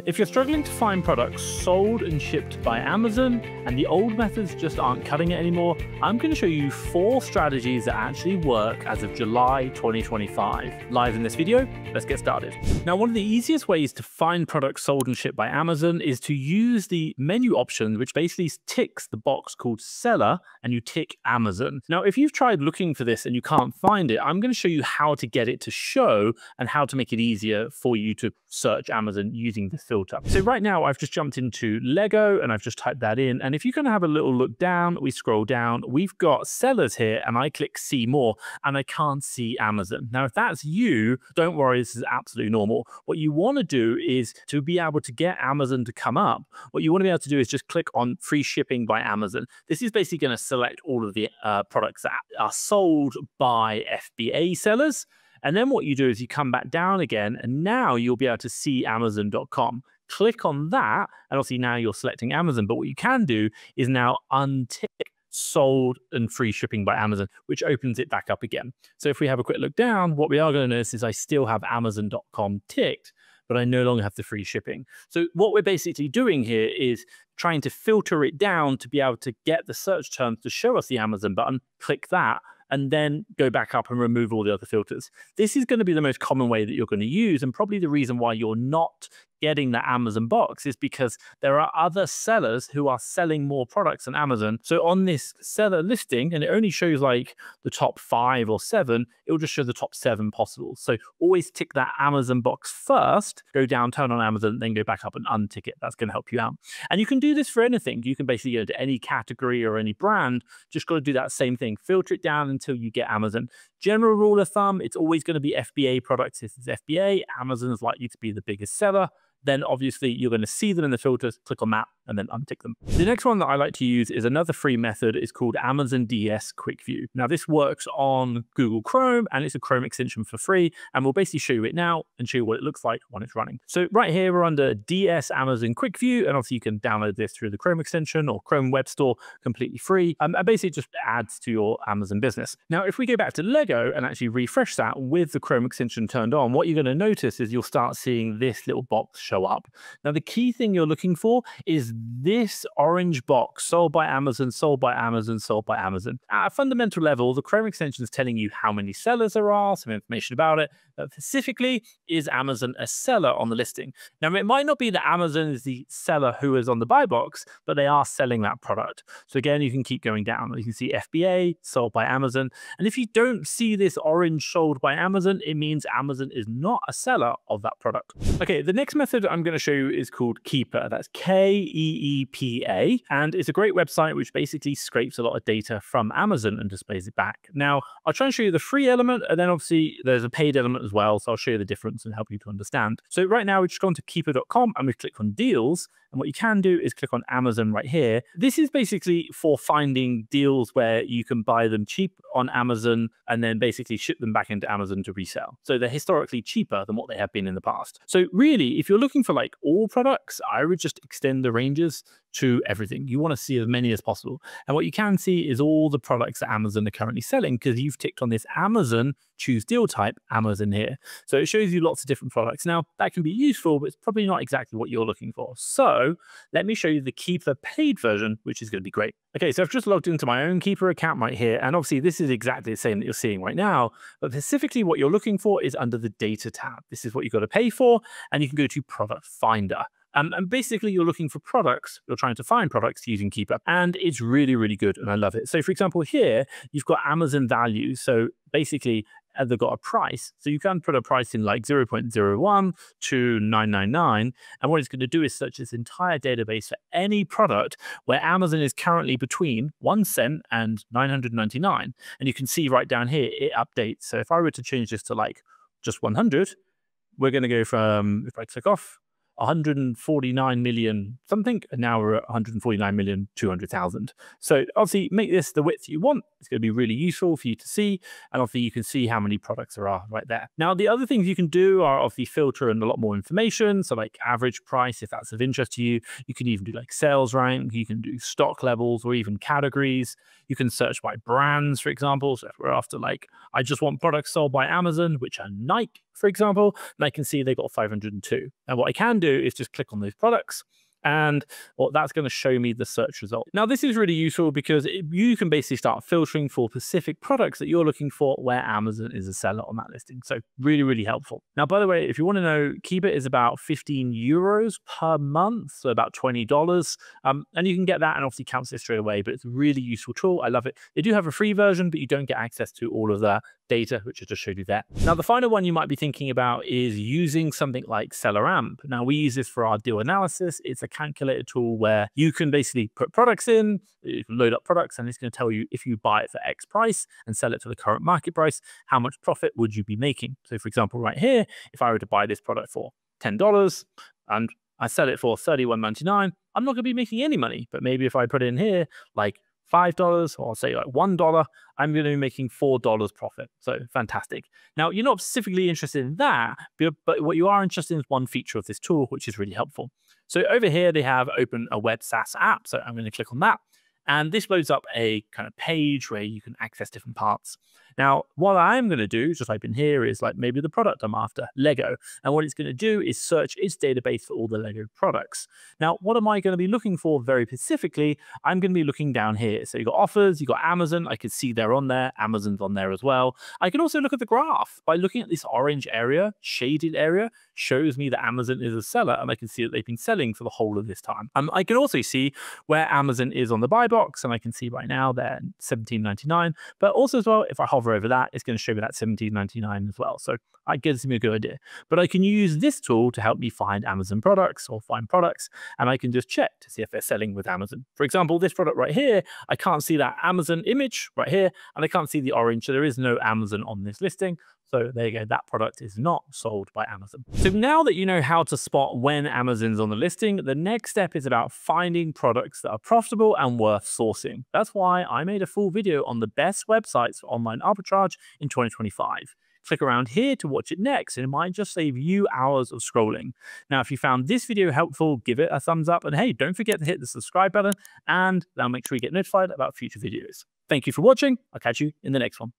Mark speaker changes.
Speaker 1: If you're struggling to find products sold and shipped by Amazon and the old methods just aren't cutting it anymore, I'm going to show you 4 strategies that actually work as of July 2025. Live in this video, let's get started. Now, one of the easiest ways to find products sold and shipped by Amazon is to use the menu option, which basically ticks the box called Seller, and you tick Amazon. Now, if you've tried looking for this and you can't find it, I'm going to show you how to get it to show and how to make it easier for you to search Amazon using this filter. So right now I've just jumped into Lego and I've just typed that in. And if you can have a little look down, we scroll down, we've got sellers here and I click see more and I can't see Amazon. Now, if that's you, don't worry, this is absolutely normal. What you want to do is to be able to get Amazon to come up. What you want to be able to do is just click on free shipping by Amazon. This is basically going to select all of the products that are sold by FBA sellers. And then what you do is you come back down again, and now you'll be able to see Amazon.com. Click on that, and obviously now you're selecting Amazon. But what you can do is now untick sold and free shipping by Amazon, which opens it back up again. So if we have a quick look down, what we are going to notice is I still have Amazon.com ticked, but I no longer have the free shipping. So what we're basically doing here is trying to filter it down to be able to get the search terms to show us the Amazon button, click that, and then go back up and remove all the other filters. This is going to be the most common way that you're going to use, and probably the reason why you're not getting the Amazon box is because there are other sellers who are selling more products than Amazon. So on this seller listing, and it only shows like the top 5 or 7, it will just show the top 7 possible. So always tick that Amazon box first, go down, turn on Amazon, then go back up and untick it. That's going to help you out. And you can do this for anything. You can basically go into any category or any brand, just got to do that same thing. Filter it down until you get Amazon. General rule of thumb, it's always going to be FBA products. This is FBA. Amazon is likely to be the biggest seller. Then obviously you're going to see them in the filters, click on that, and then untick them. The next one that I like to use is another free method. It's called Amazon DS Quick View. Now this works on Google Chrome and it's a Chrome extension for free. And we'll basically show you it now and show you what it looks like when it's running. So right here, we're under DS Amazon Quick View. And obviously you can download this through the Chrome extension or Chrome Web Store completely free. And basically it just adds to your Amazon business. Now, if we go back to Lego and actually refresh that with the Chrome extension turned on, what you're going to notice is you'll start seeing this little box show up. Now, the key thing you're looking for is this orange box, sold by Amazon, sold by Amazon, sold by Amazon. At a fundamental level, the Chrome extension is telling you how many sellers there are, some information about it. But specifically, is Amazon a seller on the listing? Now, it might not be that Amazon is the seller who is on the buy box, but they are selling that product. So again, you can keep going down. You can see FBA, sold by Amazon. And if you don't see this orange sold by Amazon, it means Amazon is not a seller of that product. Okay, the next method I'm going to show you is called Keeper. That's Keepa. And it's a great website which basically scrapes a lot of data from Amazon and displays it back. Now, I'll try and show you the free element, and then obviously there's a paid element as well. So I'll show you the difference and help you to understand. So right now we've just gone to keeper.com and we've clicked on deals. And what you can do is click on Amazon right here. This is basically for finding deals where you can buy them cheap on Amazon and then basically ship them back into Amazon to resell. So they're historically cheaper than what they have been in the past. So really, if you're looking for like all products, I would just extend the ranges to everything. You want to see as many as possible. And what you can see is all the products that Amazon are currently selling because you've ticked on this Amazon choose deal type Amazon here. So it shows you lots of different products. Now that can be useful, but it's probably not exactly what you're looking for. So let me show you the Keeper paid version, which is going to be great. Okay, so I've just logged into my own Keeper account right here. And obviously this is exactly the same that you're seeing right now, but specifically what you're looking for is under the data tab. This is what you've got to pay for. And you can go to product finder. And basically, you're looking for products. You're trying to find products using Keeper. And it's really, really good. And I love it. So, for example, here, you've got Amazon values. So basically, they've got a price. So you can put a price in like 0.01 to 999. And what it's going to do is search this entire database for any product where Amazon is currently between 1 cent and 999. And you can see right down here, it updates. So if I were to change this to like just 100, we're going to go from, if I click off, 149 million something, and now we're at 149,200,000. So obviously make this the width you want. It's going to be really useful for you to see. And obviously you can see how many products there are right there. Now, the other things you can do are obviously filter in a lot more information. So like average price, if that's of interest to you. You can even do like sales rank. You can do stock levels or even categories. You can search by brands, for example. So if we're after like, I just want products sold by Amazon, which are Nike, for example, and I can see they got 502. And what I can do is just click on those products, and well, that's going to show me the search result. Now, this is really useful because you can basically start filtering for specific products that you're looking for where Amazon is a seller on that listing. So really, really helpful. Now, by the way, if you want to know, Keep It is about 15 euros per month, so about $20. And you can get that and obviously counts it straight away, but it's a really useful tool. I love it. They do have a free version, but you don't get access to all of the data, which I just showed you there. Now, the final one you might be thinking about is using something like Seller Amp. Now, we use this for our deal analysis. It's a calculator tool where you can basically put products in, you can load up products, and it's going to tell you if you buy it for X price and sell it to the current market price, how much profit would you be making? So, for example, right here, if I were to buy this product for $10 and I sell it for $31.99, I'm not going to be making any money. But maybe if I put it in here, like $5 or say like $1, I'm going to be making $4 profit. So fantastic. Now, you're not specifically interested in that, but what you are interested in is one feature of this tool, which is really helpful. So over here, they have open a web SaaS app. So I'm going to click on that. And this loads up a kind of page where you can access different parts. Now, what I'm going to do, just type in here, is like maybe the product I'm after, Lego. And what it's going to do is search its database for all the Lego products. Now, what am I going to be looking for very specifically? I'm going to be looking down here. So you've got offers, you've got Amazon. I can see they're on there. Amazon's on there as well. I can also look at the graph by looking at this orange area, shaded area, shows me that Amazon is a seller, and I can see that they've been selling for the whole of this time. I can also see where Amazon is on the buy box, and I can see right now they're $17.99. But also as well, if I hover over that, it's going to show me that $17.99 as well. So it gives me a good idea. But I can use this tool to help me find Amazon products or find products, and I can just check to see if they're selling with Amazon. For example, this product right here, I can't see that Amazon image right here, and I can't see the orange, so there is no Amazon on this listing. So there you go, that product is not sold by Amazon. So now that you know how to spot when Amazon's on the listing, the next step is about finding products that are profitable and worth sourcing. That's why I made a full video on the best websites for online arbitrage in 2025. Click around here to watch it next, and it might just save you hours of scrolling. Now, if you found this video helpful, give it a thumbs up, and hey, don't forget to hit the subscribe button, and that'll make sure you get notified about future videos. Thank you for watching. I'll catch you in the next one.